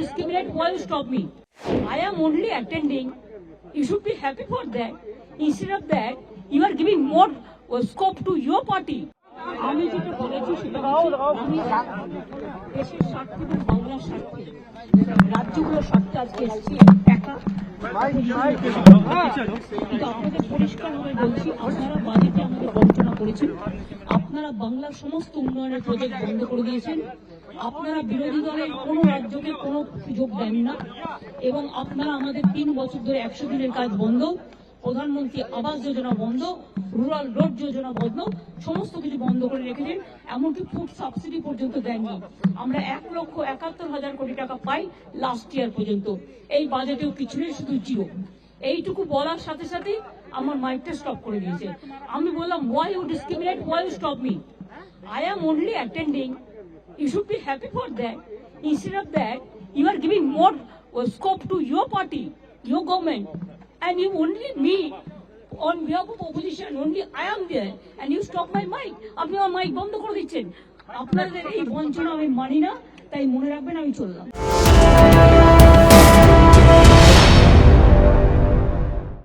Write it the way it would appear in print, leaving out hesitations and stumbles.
discriminate? Why you stop me? I am only attending. You should be happy for that. Instead of that, you are giving more scope to your party. আমি যেটা বলেছি সেটা আমি দেশের স্বার্থে এবং বাংলার স্বার্থে রাজ্যগুলোর স্বার্থে আজকে এসেছি একা। কিন্তু আপনাদের পরিষ্কারভাবে বলছি, আপনারা বাজেটে আমাদের বঞ্চনা করেছেন, আপনারা বাংলার সমস্ত উন্নয়নের প্রজেক্ট বন্ধ করে দিয়েছেন, আপনারা বিরোধী দলের কোনো রাজ্যকে কোনো সুযোগ দেন না, এবং আপনারা আমাদের 3 বছর ধরে 100 দিনের কাজ বন্ধ, প্রধানমন্ত্রী আবাস যোজনা বন্ধ, রুরাল রোড যোজনা বন্ধ, সমস্ত কিছু বন্ধ করে রেখেছেন। এমনকি ফুড সাবসিডি পর্যন্ত দেননি। আমরা 1,71,000 কোটি টাকা পাই লাস্ট ইয়ার পর্যন্ত। এই বাজেটেও কিছু নেই, শুধু জিরো। এইটুকু বলার সাথে সাথে আমার মাইকটা স্টপ করে দিয়েছে। আমি বললাম, why you discriminate, why you stop me? I am only attending. You should be happy for that. Instead of that, you are giving more scope to your party, your government, and you only me on behalf of opposition, only I am there, and you stop my mic. আপনি আমার mic বন্ধ করে দিচ্ছেন। আপনাদের এই বঞ্চনা আমি মানি না, তাই মনে রাখবেন আমি চললাম।